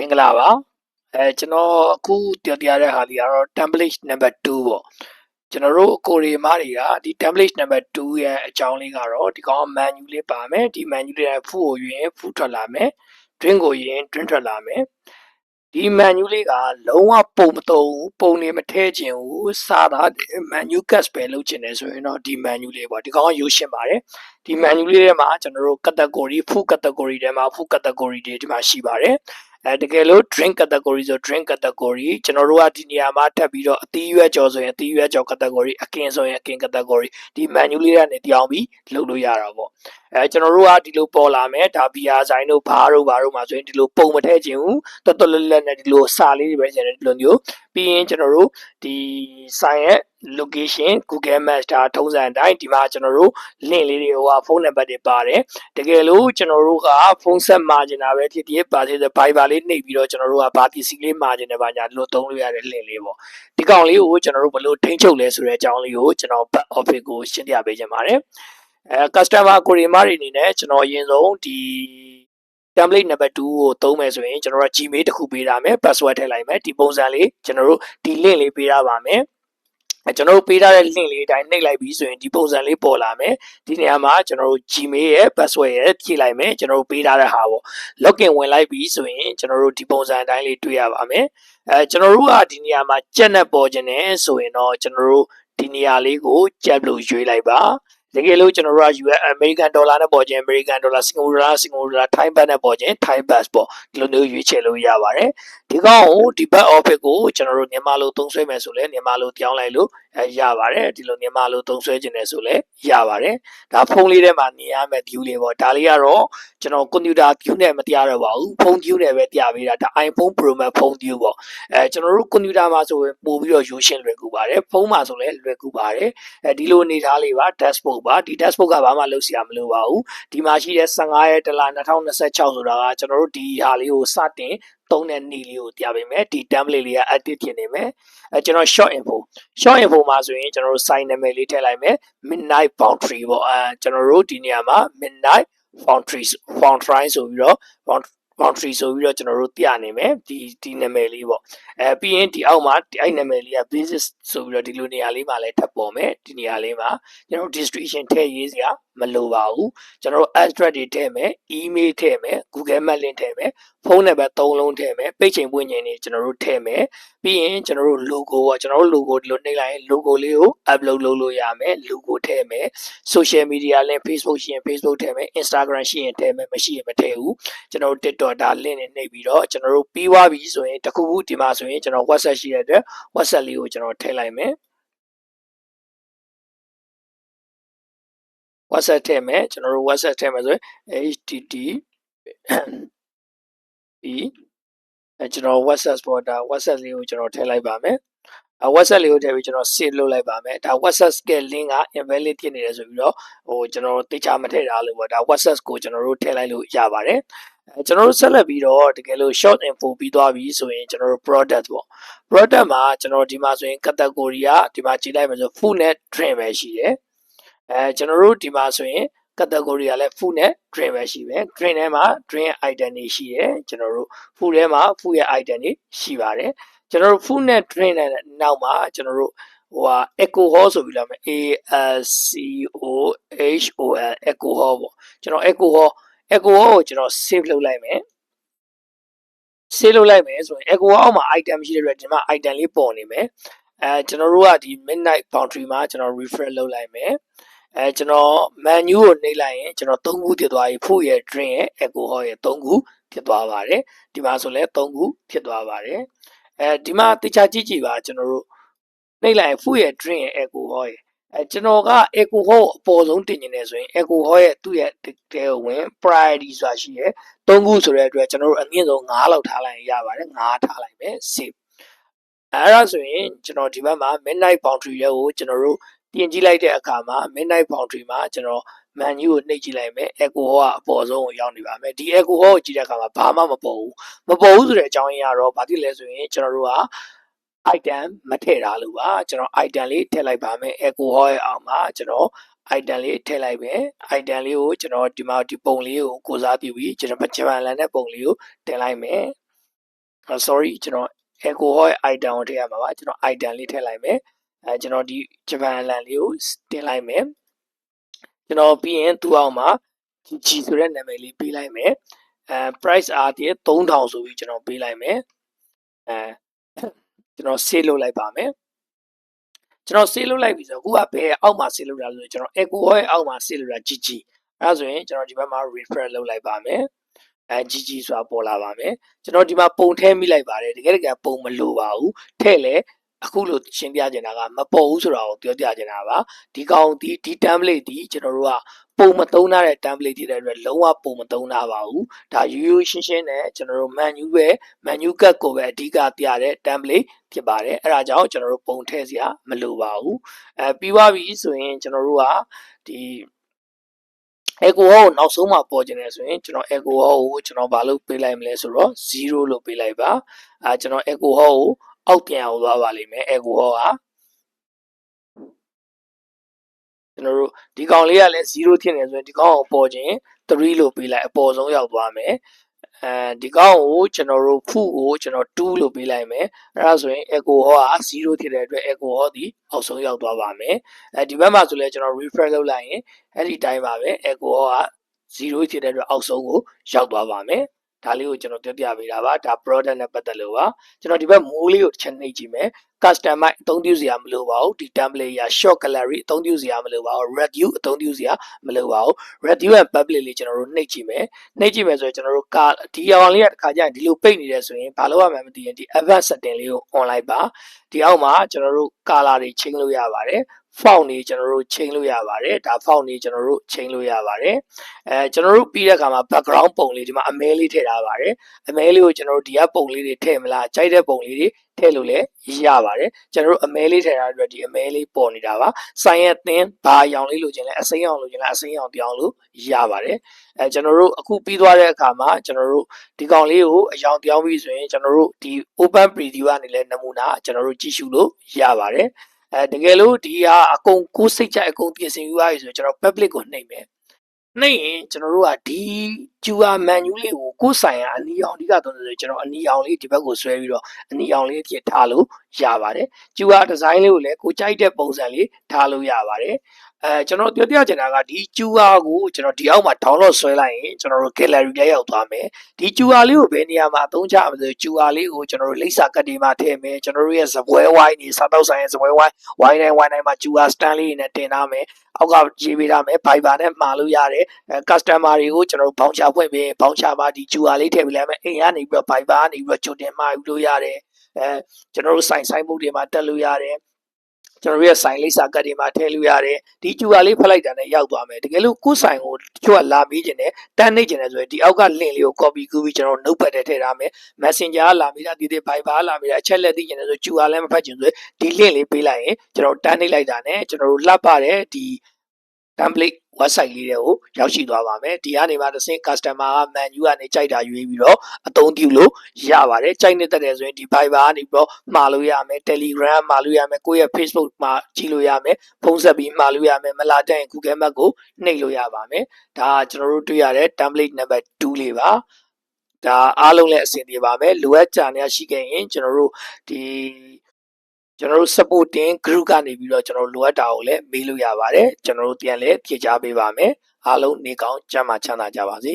မင်္ဂလာပါကျွန်တော်အခုပြောပြရတဲ့ဟာလေးကတော့ template number 2ပေါ့ကျွန်တော်တို့ကိုရီမားတွေကဒီ template number 2ရဲ့အကြောင်းလေးကတော့ဒီကောင် menu လေးပါမယ်ဒီ menu လေးက full ကိုရင် full ထွက်လာမယ် twin ကိုရင် twin ထွက်လာမယ်ဒီ menu လေးကလုံးဝပုံမသုံးဘူးပုံနေမထဲခြင်းဘူးစားတာ menu cast ပဲလုပ်ချင်တယ်ဆိုရင်တော့ဒီ menu လေးပေါ့ဒီကောင်ကရိုးရှင်းပါတယ်ဒီ menu လေးထဲမှာကျွန်တော်တို့ category full category ထဲမှာ full category တွေဒီမှာရှိပါတယ်တကယ်လို့ drink category ဆို drink category ကျွန်တော်တို့ကဒီနေရာမှာထပ်ပြီးတော့အသီးရွက်ကြော်ဆိုရင်အသီးရွက်ကြော် category အကင်ဆိုရင်အကင် category ဒီ menu လေးကနေပြောင်းပြီးလုပ်လို့ရတာပေါ့ကျွန်တော်တို့ကဒီလိုပေါ်လာမယ်ဒါ VR ဆိုင်တို့ဘာတို့မှာဆိုရင်ဒီလိုပုံမထည့်ခြင်းဘူးတော်တော်လွတ်လပ်နဲ့ဒီလိုစာလေးတွေပဲကျန်တယ်ဒီလိုမျိုးပြီးရင်ကျွန်တော်တို့ဒီဆိုင်ရဲ့ location Google Maps ဒါထုံးစံအတိုင်းဒီမှာကျွန်တော်တို့ link လေးတွေဟိုဟာဖုန်းနံပါတ်တွေပါတယ်တကယ်လို့ကျွန်တော်တို့ကဖုန်းဆက်မှာကျင်တာပဲဖြစ်ဖြစ်ပါသေးတယ် Viber လေးနှိပ်ပြီးတော့ကျွန်တော်တို့ကဘာပစ္စည်းလေးမှာကျင်တယ်ဘာညာဒီလိုသုံးလို့ရတဲ့ link လေးပေါ့ဒီကောင်လေးကိုကျွန်တော်တို့ဘယ်လိုထိန်းချုပ်လဲဆိုတဲ့အကြောင်းလေးကိုကျွန်တော် back office ကိုရှင်းပြပေးချင်ပါတယ်customer query တွေအနေနဲ့ကျွန်တော်အရင်ဆုံးဒီ template number 2ကိုသုံးမယ်ဆိုရင်ကျွန်တော်တို့ Gmail တစ်ခုပေးထားမယ် password ထည့်လိုက်မယ်ဒီပုံစံလေးကျွန်တော်တို့ဒီ link လေးပေးထားပါမယ်ကျွန်တော်တို့ပေးထားတဲ့ link လေးအတိုင်းနှိပ်လိုက်ပြီးဆိုရင်ဒီပုံစံလေးပေါ်လာမယ်ဒီနေရာမှာကျွန်တော်တို့ Gmail ရဲ့ password ရဲ့ဖြည့်လိုက်မယ်ကျွန်တော်တို့ပေးထားတဲ့ဟာပေါ့ login ဝင်လိုက်ပြီးဆိုရင်ကျွန်တော်တို့ဒီပုံစံအတိုင်းလေးတွေ့ရပါမယ်ကျွန်တော်တို့ကဒီနေရာမှာကြက်နဲ့ပေါ်ခြင်းနဲ့ဆိုရင်တော့ကျွန်တော်တို့ဒီနေရာလေးကိုကြက်လို့ရွေးလိုက်ပါတကယ်လို့ကျွန်တော်တို့က US American Dollar နဲ့ပေါ်ခြင်း American Dollar Singapore Dollar Thai Baht နဲ့ပေါ်ခြင်း Thai Baht ပေါ့ဒီလိုမျိုးရွေးချယ်လို့ရပါတယ်ဒီကောင်ကိုဒီ back office ကိုကျွန်တော်တို့မြန်မာလိုသုံးစွဲမယ်ဆိုလဲမြန်မာလိုပြောင်းလိုက်လို့ရပါတယ်ဒီလိုမြန်မာလိုသုံးစွဲခြင်းနဲ့ဆိုလဲရပါတယ်ဒါဖုန်းလေးထဲမှာနေရမယ့် view လေးပေါ့ဒါလေးကတော့ကျွန်တော် computer view နဲ့မတရားတော့ပါဘူးဖုန်း view နဲ့ပဲပြပေးတာဒါ iPhone Pro Max ဖုန်း view ပေါ့ကျွန်တော်တို့ computer မှာဆိုရင်ပို့ပြီးတော့ရိုးရှင်းလွယ်ကူပါတယ်ဖုန်းမှာဆိုလဲလွယ်ကူပါတယ်ဒီလိုအနေထားလေးပါ dashboard ပါဒီ dashboard ကဘာမှလုပ်စရာမလိုပါဘူးဒီမှာရှိတဲ့15ရက်တလ2026ဆိုတာကကျွန်တော်တို့ဒီဟာလေးကိုစတင်သုံးတဲ့နေ့လေးကိုပြပေးမယ်ဒီ template လေးက active ဖြစ်နေမယ်ကျွန်တော် short info မှာဆိုရင်ကျွန်တော်တို့ sign နာမည်လေးထည့်လိုက်မယ် midnight boundary ပေါ့ကျွန်တော်တို့ဒီနေရာမှာ midnight boundary ဆိုပြီးတော့ boundary ဆိုပြီးတော့ကျွန်တော်တို့ပြနေမယ်ဒီနာမည်လေးပေါ့ပြီးရင်ဒီအောက်မှာအဲ့နာမည်လေးက business ဆိုပြီးတော့ဒီလိုနေရာလေးမှာလည်းထပ်ပေါ်မယ်ဒီနေရာလေးမှာကျွန်တော် description ထည့်ရေးစရာမလိုပါဘူးကျွန်တော်တို့ address တွေထည့်မယ် email ထည့်မယ် Google Map link ထည့်မယ်ဖုန်းနံပါတ်3လုံးထည့်မယ်ပိတ်ချိန်ပွင့်ချိန်တွေကျွန်တော်တို့ထည့်မယ်ပြီးရင်ကျွန်တော်တို့ logo ပေါ့ကျွန်တော်တို့ logo ဒီလိုနှိပ်လိုက်ရင် logo လေးကို upload လုပ်လို့ရမယ် logo ထည့်မယ် social media link Facebook ရှိရင် Facebook ထည့်မယ် Instagram ရှိရင်ထည့်မယ်မရှိရင်မထည့်ဘူးကျွန်တော်တို့ TikTok ဒါ link နဲ့နှိပ်ပြီးတော့ကျွန်တော်တို့ပြီးသွားပြီဆိုရင်တခုခုဒီမှာဆိုရင်ကျွန်တော် WhatsApp ရှိတဲ့အတွက် WhatsApp လေးကိုကျွန်တော်ထည့်လိုက်မယ် WhatsApp ထည့်မယ်ကျွန်တော်တို့ WhatsApp ထည့်မယ်ဆိုရင် http ကျွန်တော် WhatsApp ပေါ်ဒါ WhatsApp လေးကိုကျွန်တော်ထည့်လိုက်ပါမယ်WhatsApp လေးကိုထည့်ပြီးကျွန်တော် save လုပ်လိုက်ပါမယ်ဒါ WhatsApp က link က invalid ဖြစ်နေတယ်ဆိုပြီးတော့ကျွန်တော်သိချာမထည့်ထားလို့ပေါ့ဒါ WhatsApp ကိုကျွန်တော်တို့ထည့်လိုက်လို့ရပါတယ်ကျွန်တော်တို့ဆက်လက်ပြီးတော့တကယ်လို့ short info ပြီးသွားပြီဆိုရင်ကျွန်တော်တို့ product ပေါ့ product မှာကျွန်တော်ဒီမှာဆိုရင် category ကဒီမှာကြည့်လိုက်မယ်ဆို food နဲ့ drink ပဲရှိတယ်ကျွန်တော်တို့ဒီမှာဆိုရင် category ကလည်း food နဲ့ drink ပဲရှိပဲ drink ထဲမှာ drink item တွေရှိတယ်ကျွန်တော်တို့ food ထဲမှာ food ရဲ့ item တွေရှိပါတယ်ကျွန်တော်တို့ food နဲ့ drink နဲ့နောက်မှာကျွန်တော်တို့alcohol ဆိုပြီးတော့မယ် alcohol alcohol ပေါ့ကျွန်တော် alcohol ကိုကျွန်တော် save လုပ်လိုက်မယ် save လုပ်လိုက်မယ်ဆိုရင် alcohol အောက်မှာ item ရှိတဲ့အတွက်ဒီမှာ item လေးပေါ်နေမယ်ကျွန်တော်တို့ကဒီ midnight boundary မှာကျွန်တော် refresh လုပ်လိုက်မယ်ကျွန်တော် menu ကိုနှိပ်လိုက်ရင်ကျွန်တော်3ခုဖြစ်သွားပြီ food ရဲ့ drink ရဲ့ alcohol ရဲ့3ခုဖြစ်သွားပါတယ်ဒီမှာဆိုလဲ3ခုဖြစ်သွားပါတယ်ဒီမှာတခြားကြည့်ပါကျွန်တော်တို့နှိပ်လိုက်ရင် food ရဲ့ drink ရဲ့ alcohol ရဲ့ကျွန်တော်က alcohol ကိုအပေါ်ဆုံးတင်နေတယ်ဆိုရင် alcohol ရဲ့သူ့ရဲ့တဲဝင် priority ဆိုတာရှိတယ်3ခုဆိုတဲ့အတွက်ကျွန်တော်တို့အမြင့်ဆုံး9လောက်ထားလိုက်ရင်ရပါတယ်9ထားလိုက်မယ် save အဲ့ဒါဆိုရင်ကျွန်တော်ဒီဘက်မှာ midnight boundary ရဲ့ကိုကျွန်တော်တို့ပြင်ကြည့်လိုက်တဲ့အခါမှာ midnight boundary မှာကျွန်တော် menu ကိုနှိပ်ကြည့်လိုက်မယ် alcohol ကအပေါ်ဆုံးကိုရောက်နေပါမယ်ဒီ alcohol ကိုကြည့်တဲ့အခါမှာဘာမှမပေါ်ဘူးဆိုတဲ့အကြောင်းရင်းကတော့ဘာဖြစ်လဲဆိုရင်ကျွန်တော်တို့က item မထည့်ထားလို့ပါကျွန်တော် item လေးထည့်လိုက်ပါမယ် alcohol ရဲ့အောက်မှာကျွန်တော် item လေးထည့်လိုက်မယ် item လေးကိုကျွန်တော်ဒီမှာဒီပုံလေးကိုကိုစားပြုပြီးကျွန်တော်ပချမန်လန်တဲ့ပုံလေးကိုတင်လိုက်မယ် sorry ကျွန်တော် alcohol item ကိုထည့်ရမှာပါကျွန်တော် item လေးထည့်လိုက်မယ်ကျွန်တော်ဒီဂျပန်အလံလေးကိုတင်လိုက်မယ်ကျွန်တော်ပြီးရင်သူ့အောက်မှာ G ဆိုတဲ့နာမည်လေးပေးလိုက်မယ်price အားဖြင့်3000ဆိုပြီးကျွန်တော်ပေးလိုက်မယ်ကျွန်တော် save လုပ်လိုက်ပါမယ်ကျွန်တော် save လုပ်လိုက်ပြီဆိုတော့အခုကဘယ်အောက်မှာ save လုပ်တာလို့ကျွန်တော် alcohol ရဲ့အောက်မှာ save လုပ်တာ GG အဲဒါဆိုရင်ကျွန်တော်ဒီဘက်မှာ refresh လုပ်လိုက်ပါမယ်GG ဆိုတာပေါ်လာပါမယ်ကျွန်တော်ဒီမှာပုံထည့်မိလိုက်ပါတယ်တကယ်ပုံမလိုပါဘူးထည့်လဲအခုလို့ရှင်းပြချင်တာကမပေါ်ဘူးဆိုတာကိုပြောပြချင်တာပါဒီကောင်ဒီ template ဒီကျွန်တော်တို့ကပုံမသုံးထားတဲ့ template တွေတဲ့အတွက်လုံးဝပုံမသုံးထားပါဘူးဒါရိုးရိုးရှင်းရှင်းနဲ့ကျွန်တော်တို့ menu cut ကိုပဲအဓိကပြတဲ့ template ဖြစ်ပါတယ်အဲ့ဒါကြောင့်ကျွန်တော်တို့ပုံထည့်စရာမလိုပါဘူးပြီးသွားပြီဆိုရင်ကျွန်တော်တို့ကဒီ alcohol ကိုနောက်ဆုံးမှာပေါ်ကျင်တယ်ဆိုရင်ကျွန်တော် alcohol ကိုကျွန်တော်ဘာလို့ပေးလိုက်မလဲဆိုတော့0လို့ပေးလိုက်ပါကျွန်တော် alcohol ကိုအောက်ပြန်အောင်သွားပါလိမ့်မယ် alcohol ကကျွန်တော်တို့ဒီကောင်လေးကလည်း0ဖြစ်နေဆိုရင်ဒီကောင်ကိုပေါ်ကျင်3လို့ပေးလိုက်အပေါ်ဆုံးရောက်သွားမယ်ဒီကောင်ကိုကျွန်တော်တို့ဖုကိုကျွန်တော်2လို့ပေးလိုက်မယ်အဲ့ဒါဆိုရင် alcohol က0ဖြစ်တဲ့အတွက် alcohol ဒီအောက်ဆုံးရောက်သွားပါမယ်ဒီဘက်မှာဆိုလဲကျွန်တော် refresh လုပ်လိုက်ရင်အဲ့ဒီတိုင်းပါပဲ alcohol က0ဖြစ်တဲ့အတွက်အောက်ဆုံးကိုရောက်သွားပါမယ်ဒါလေးကိုကျွန်တော်ပြပေးတာပါဒါ product နဲ့ပတ်သက်လို့ပါကျွန်တော်ဒီဘက်မိုးလေးကိုတစ်ချက်နှိပ်ကြည့်မယ် customize အသုံးပြုစရာမလိုပါဘူးဒီ template ရာ short gallery အသုံးပြုစရာမလိုပါဘူး reduce အသုံးပြုစရာမလိုပါဘူး reduce and public လေးကျွန်တော်တို့နှိပ်ကြည့်မယ်နှိပ်ကြည့်မယ်ဆိုရင်ကျွန်တော်တို့ဒီအောင်လေးကတစ်ခါကျရင်ဒီလိုပိတ်နေတယ်ဆိုရင်ဘာလို့ရမှန်းမသိရင်ဒီ advanced setting လေးကို on လိုက်ပါဒီအောက်မှာကျွန်တော်တို့ color တွေချိန်လို့ရပါတယ်font တွေကျွန်တော်တို့ချိန်လို့ရပါတယ်ဒါ font တွေကျွန်တော်တို့ချိန်လို့ရပါတယ်ကျွန်တော်တို့ပြီးတဲ့အခါမှာ background ပုံလေးဒီမှာအမဲလေးထည့်ထားပါတယ်အမဲလေးကိုကျွန်တော်တို့ဒီကပုံလေးတွေထည့်မလားကြိုက်တဲ့ပုံလေးတွေထည့်လို့လည်းရပါတယ်ကျွန်တော်တို့အမဲလေးထည့်ထားတဲ့အတွက်ဒီအမဲလေးပေါ်နေတာပါဆိုင်ရဲ့သင်ဘာရောင်လေးလိုချင်လဲအစိမ်းအောင်လိုချင်လားအစိမ်းအောင်ပြောင်းလို့ရပါတယ်ကျွန်တော်တို့အခုပြီးသွားတဲ့အခါမှာကျွန်တော်တို့ဒီကောင်လေးကိုအရောင်ပြောင်းပြီးဆိုရင်ကျွန်တော်တို့ဒီ open preview ကနေလည်းနမူနာကျွန်တော်တို့ကြည့်ရှုလို့ရပါတယ်တကယ်လို့ဒီဟာအကုန်ကိုစိတ်ကြအကုန်ပြင်ဆင်ယူရပြီဆိုကျွန်တော် public ကိုနှိပ်မယ်နှိပ်ရင်ကျွန်တော်တို့ကဒီ QR menu လေးကိုကိုယ်ဆိုင်ရာအနီအောင်အဓိကသုံးလို့ကျွန်တော်အနီအောင်လေးဒီဘက်ကိုဆွဲပြီးတော့အနီအောင်လေးဖြစ်ထားလို့ရပါတယ် QR design လေးကိုလည်းကိုကြိုက်တဲ့ပုံစံလေးထားလို့ရပါတယ်ကျွန်တော်ပြောပြချင်တာကဒီ QR ကိုကျွန်တော်ဒီအောက်မှာ download ဆွဲလိုက်ရင်ကျွန်တော်တို့ gallery ထဲရောက်သွားမယ်ဒီ QR လေးကိုဘယ်နေရာမှာအသုံးချမလဲ QR လေးကိုကျွန်တော်တို့လိပ်စာကတ်တွေမှာထည့်မယ်ကျွန်တော်တို့ရဲ့ဇပွဲဝိုင်းနေစားတော့ဆိုင်ရဲ့ဇပွဲဝိုင်းဝိုင်းတိုင်းမှာ QR stand လေးနဲ့တင်ထားမယ်အောက်ကရေးပေးထားမယ် Viber နဲ့မှာလို့ရတယ်customer တွေကိုကျွန်တော်တို့ဘောင်းချဖွင့်ပြီးဘောင်းချပါဒီ QR လေးထည့်ပေးလိုက်မယ်အိမ်ကနေပြီးတော့ Viber ကနေပြီးတော့ကြိုတင်မှာယူလို့ရတယ်ကျွန်တော်တို့ဆိုင်ဘုတ်တွေမှာတက်လို့ရတယ်ကျွန်တော်ရဲ့ဆိုင်လိပ်စာကတ်တွေမှာထည့်လို့ရတယ်ဒီ QR လေးဖတ်လိုက်တာနဲ့ရောက်သွားမယ်တကယ်လို့ကိုယ်ဆိုင်ကိုတချို့ကလာပြီးကျင်တယ်တန်းနေကျင်တယ်ဆိုရင်ဒီအောက်က link လေးကို copy ကူးပြီးကျွန်တော် notepad ထဲထည့်ထားမယ် Messenger ကလာပြီးတာဒီ Viber ကလာပြီးတာအချက်လက်သိကျင်တယ်ဆို QR လည်းမဖတ်ကျင်ဆိုဒီ link လေးပေးလိုက်ရင်ကျွန်တော်တန်းနေလိုက်တာနဲ့ကျွန်တော်တို့လှပ်ပါတယ်ဒီ template website လေးတွေကိုရောက်ရှိသွားပါမယ်ဒီကနေမှတစ်ဆင့် customer က menu ကနေကြိုက်တာရွေးပြီးတော့အသုံးပြုလို့ရပါတယ်ကြိုက်နေတဲ့တယ်ဆိုရင်ဒီ Viber ကနေပြီးတော့မှာလို့ရမယ် Telegram မှာလို့ရမယ်ကိုယ့်ရဲ့ Facebook မှာကြည့်လို့ရမယ်ဖုန်းဆက်ပြီးမှာလို့ရမယ်မလာတဲ့ရင် Google Map ကိုနှိပ်လို့ရပါမယ်ဒါကကျွန်တော်တို့တွေ့ရတဲ့ template number 2လေးပါဒါအားလုံးလည်းအဆင်ပြေပါမယ်လိုအပ်ကြနေရှိခဲ့ရင်ကျွန်တော်တို့ကျွန်တော်တို့ supporting group ကနေပြီးတော့ကျွန်တော်လိုအပ်တာကိုလည်းမေးလို့ရပါတယ်ကျွန်တော်တို့ပြန်လည်းဖြေချပေးပါမယ်အားလုံးနေကောင်းကျန်းမာချမ်းသာကြပါစေ